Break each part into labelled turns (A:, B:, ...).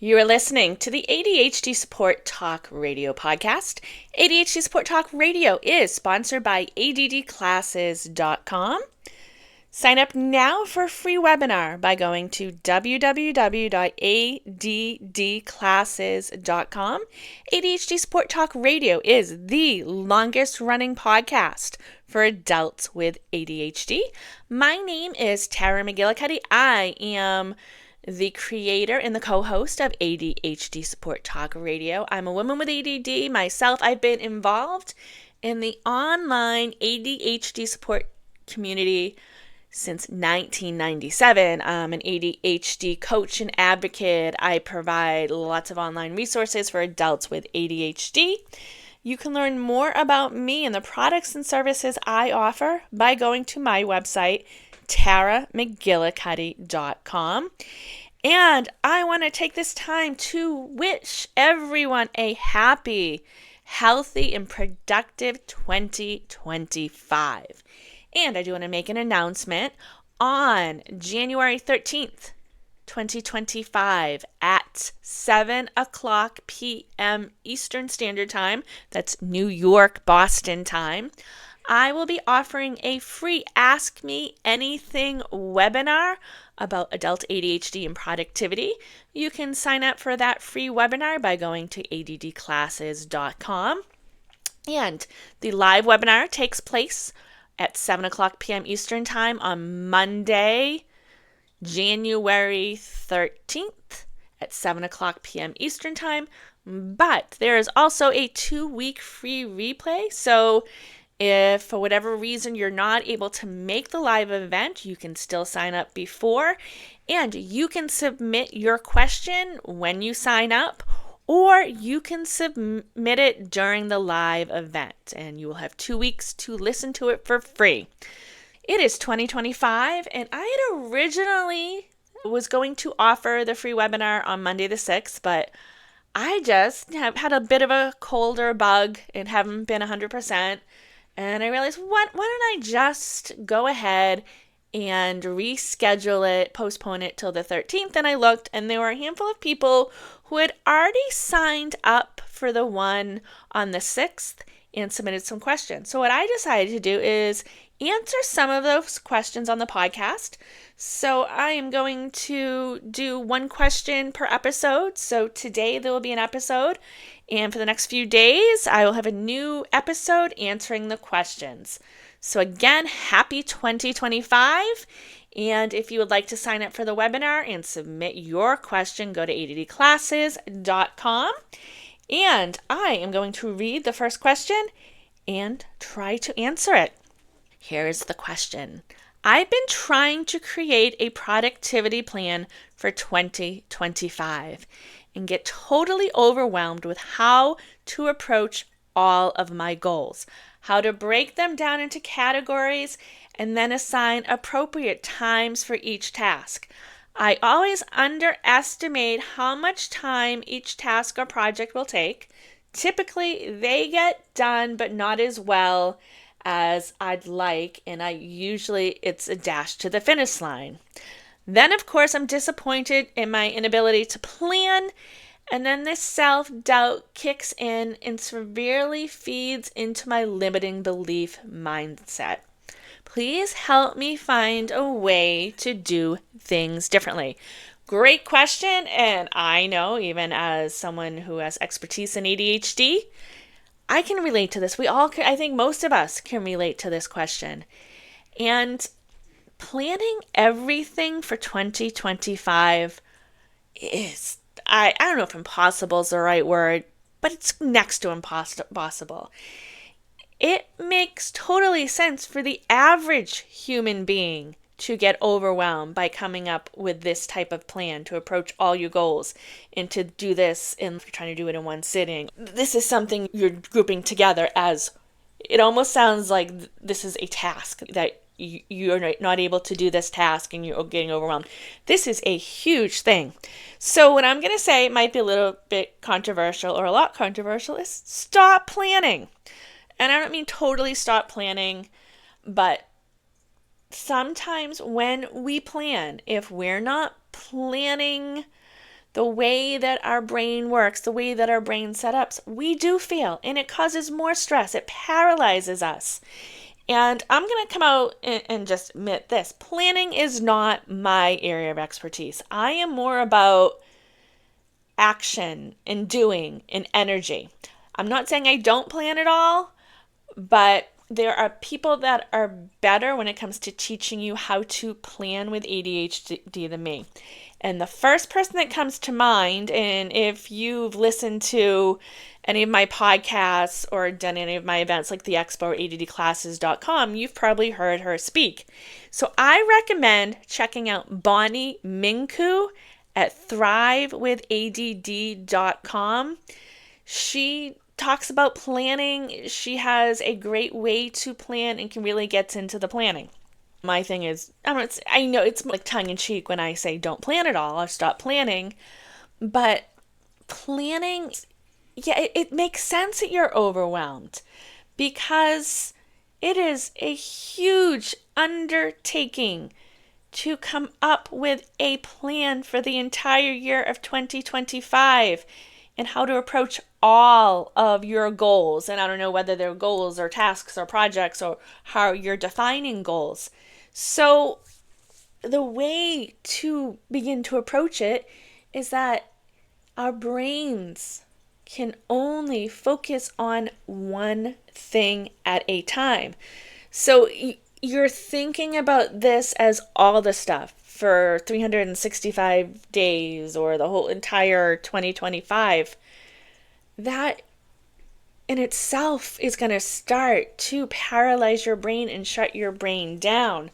A: You are listening to the ADHD Support Talk Radio podcast. ADHD Support Talk Radio is sponsored by ADDclasses.com. Sign up now for a free webinar by going to www.addclasses.com. ADHD Support Talk Radio is the longest running podcast for adults with ADHD. My name is Tara McGillicuddy. I am the creator and the co-host of ADHD Support Talk Radio. I'm a woman with ADD myself. I've been involved in the online ADHD support community since 1997. I'm an ADHD coach and advocate. I provide lots of online resources for adults with ADHD. You can learn more about me and the products and services I offer by going to my website, taramcgillicuddy.com. And I want to take this time to wish everyone a happy, healthy, and productive 2025. And I do want to make an announcement on January 13th, 2025 at 7 o'clock p.m. Eastern Standard Time. That's New York, Boston time. I will be offering a free Ask Me Anything webinar about adult ADHD and productivity. You can sign up for that free webinar by going to addclasses.com. And the live webinar takes place at 7 o'clock p.m. Eastern Time on Monday, January 13th at 7 o'clock p.m. Eastern Time. But there is also a 2-week free replay. So if for whatever reason you're not able to make the live event, you can still sign up before, and you can submit your question when you sign up, or you can submit it during the live event, and you will have 2 weeks to listen to it for free. It is 2025, and I had originally was going to offer the free webinar on Monday the 6th, but I just have had a bit of a cold or bug and haven't been 100%. And I realized, why don't I just go ahead and reschedule it, postpone it till the 13th? And I looked, and there were a handful of people who had already signed up for the one on the 6th and submitted some questions. So what I decided to do is answer some of those questions on the podcast. So I am going to do one question per episode. So today there will be an episode, and for the next few days, I will have a new episode answering the questions. So again, happy 2025. And if you would like to sign up for the webinar and submit your question, go to addclasses.com. And I am going to read the first question and try to answer it. Here's the question. I've been trying to create a productivity plan for 2025 and get totally overwhelmed with how to approach all of my goals, how to break them down into categories, and then assign appropriate times for each task. I always underestimate how much time each task or project will take. Typically, they get done, but not as well as I'd like, and it's a dash to the finish line. Then, of course, I'm disappointed in my inability to plan, and then this self-doubt kicks in and severely feeds into my limiting belief mindset. Please help me find a way to do things differently. Great question, and I know, even as someone who has expertise in ADHD, I can relate to this. I think most of us can relate to this question. And planning everything for 2025 is, I don't know if impossible is the right word, but it's next to impossible. It makes totally sense for the average human being to get overwhelmed by coming up with this type of plan to approach all your goals and to do this, and if you're trying to do it in one sitting. This is something you're grouping together as, it almost sounds like this is a task that you're not able to do this task and you're getting overwhelmed. This is a huge thing. So what I'm going to say might be a little bit controversial or a lot controversial is stop planning. And I don't mean totally stop planning, but sometimes when we plan, if we're not planning the way that our brain works, the way that our brain set up, we do fail, and it causes more stress. It paralyzes us. And I'm going to come out and just admit this. Planning is not my area of expertise. I am more about action and doing and energy. I'm not saying I don't plan at all, but there are people that are better when it comes to teaching you how to plan with ADHD than me. And the first person that comes to mind, and if you've listened to any of my podcasts or done any of my events like the Expo or ADDclasses.com, you've probably heard her speak. So I recommend checking out Bonnie Minku at thrivewithadd.com. She talks about planning. She has a great way to plan and can really get into the planning. My thing is, I know it's like tongue-in-cheek when I say don't plan at all or stop planning, but planning, yeah, it makes sense that you're overwhelmed because it is a huge undertaking to come up with a plan for the entire year of 2025 and how to approach all of your goals. And I don't know whether they're goals or tasks or projects or how you're defining goals. So the way to begin to approach it is that our brains can only focus on one thing at a time. So you're thinking about this as all the stuff for 365 days or the whole entire 2025. That in itself is going to start to paralyze your brain and shut your brain down.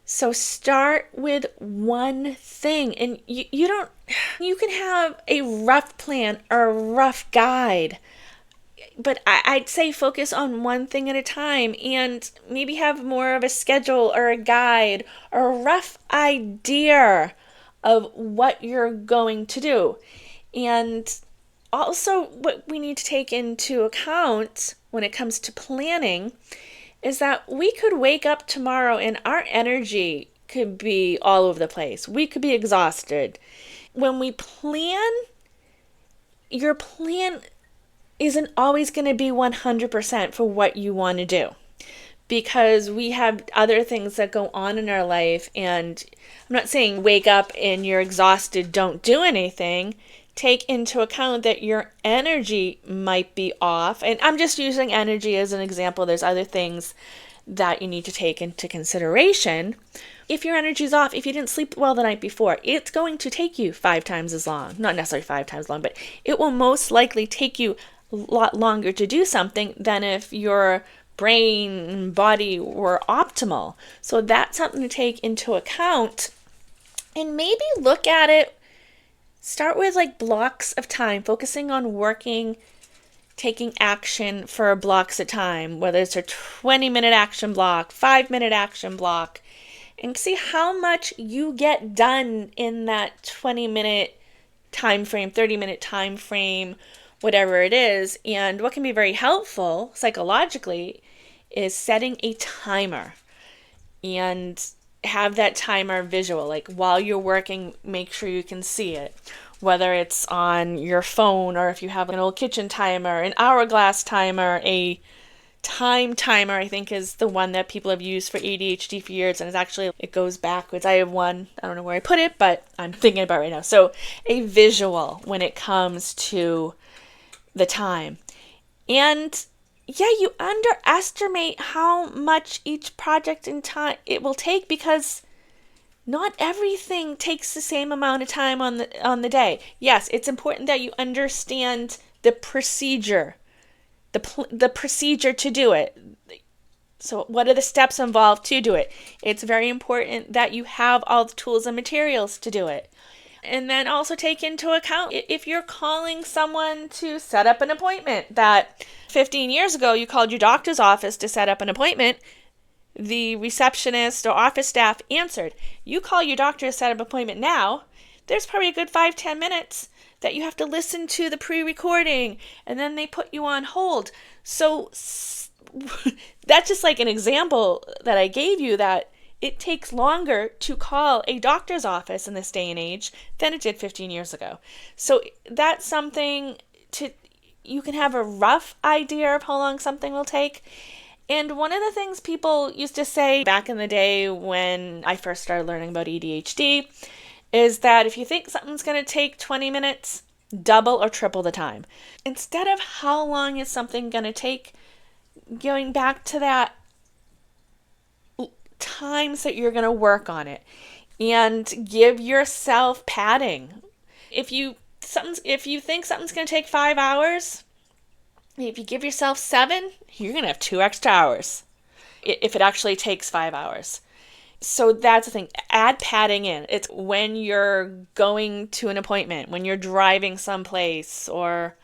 A: So start with one thing, and you can have a rough plan or a rough guide, but I'd say focus on one thing at a time and maybe have more of a schedule or a guide or a rough idea of what you're going to do. And also, what we need to take into account when it comes to planning is that we could wake up tomorrow and our energy could be all over the place. We could be exhausted. When we plan, your plan isn't always going to be 100% for what you want to do, because we have other things that go on in our life. And I'm not saying wake up and you're exhausted, don't do anything. Take into account that your energy might be off. And I'm just using energy as an example. There's other things that you need to take into consideration. If your energy's off, if you didn't sleep well the night before, it's going to take you 5 times as long. Not necessarily 5 times long, but it will most likely take you a lot longer to do something than if your brain and body were optimal. So that's something to take into account. And maybe look at it. Start with like blocks of time, focusing on working, taking action for blocks of time, whether it's a 20-minute action block, 5-minute action block, and see how much you get done in that 20-minute time frame, 30-minute time frame, whatever it is. And what can be very helpful psychologically is setting a timer and have that timer visual. Like while you're working, make sure you can see it, whether it's on your phone or if you have an old kitchen timer, an hourglass timer, a time timer, I think is the one that people have used for ADHD for years, and it's actually, it goes backwards. I have one, I don't know where I put it, but I'm thinking about it right now. So a visual when it comes to the time. And yeah, you underestimate how much each project in time it will take, because not everything takes the same amount of time on the day. Yes, it's important that you understand the procedure, the procedure to do it. So what are the steps involved to do it? It's very important that you have all the tools and materials to do it. And then also take into account if you're calling someone to set up an appointment that 15 years ago you called your doctor's office to set up an appointment, the receptionist or office staff answered. You call your doctor to set up an appointment now, there's probably a good 5-10 minutes that you have to listen to the pre-recording, and then they put you on hold. So that's just like an example that I gave you, that It takes longer to call a doctor's office in this day and age than it did 15 years ago. So that's something you can have a rough idea of how long something will take. And one of the things people used to say back in the day when I first started learning about ADHD is that if you think something's going to take 20 minutes, double or triple the time. Instead of how long is something going to take, going back to that times that you're going to work on it and give yourself padding. If you think something's going to take 5 hours, if you give yourself 7, you're going to have 2 extra hours if it actually takes 5 hours. So that's the thing. Add padding in. It's when you're going to an appointment, when you're driving someplace or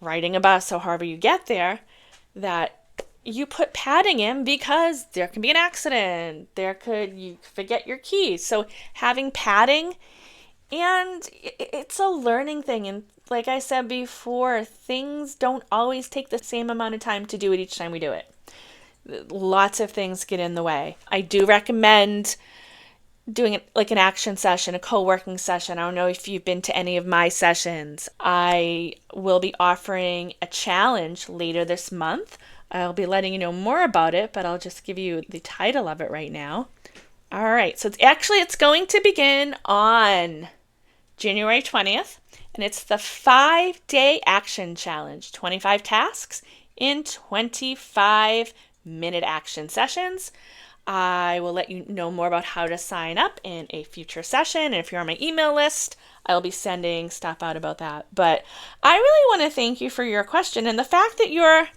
A: riding a bus or however you get there, that you put padding in because there can be an accident. You forget your keys. So having padding, and it's a learning thing. And like I said before, things don't always take the same amount of time to do it each time we do it. Lots of things get in the way. I do recommend doing it like an action session, a co-working session. I don't know if you've been to any of my sessions. I will be offering a challenge later this month. I'll be letting you know more about it, but I'll just give you the title of it right now. All right, so it's going to begin on January 20th, and it's the 5-day action challenge, 25 tasks in 25-minute action sessions. I will let you know more about how to sign up in a future session. And if you're on my email list, I'll be sending stuff out about that. But I really want to thank you for your question and the fact that you're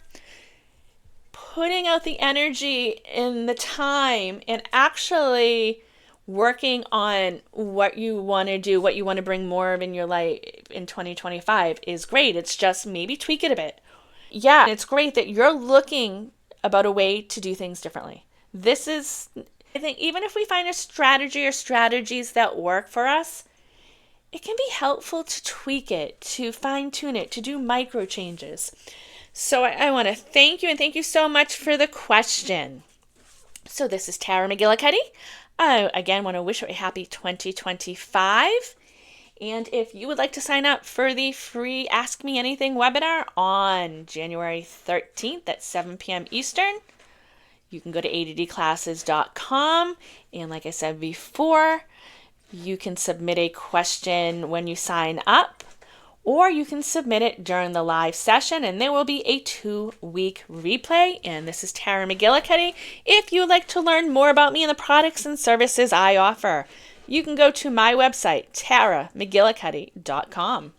A: putting out the energy and the time and actually working on what you want to do, what you want to bring more of in your life in 2025 is great. It's just maybe tweak it a bit. Yeah, it's great that you're looking about a way to do things differently. I think even if we find a strategy or strategies that work for us, it can be helpful to tweak it, to fine tune it, to do micro changes. So I want to thank you, and thank you so much for the question. So this is Tara McGillicuddy. I again want to wish you a happy 2025. And if you would like to sign up for the free Ask Me Anything webinar on January 13th at 7 p.m. Eastern, you can go to addclasses.com. And like I said before, you can submit a question when you sign up, or you can submit it during the live session, and there will be a 2-week replay. And this is Tara McGillicuddy. If you would like to learn more about me and the products and services I offer, you can go to my website, taramcgillicuddy.com.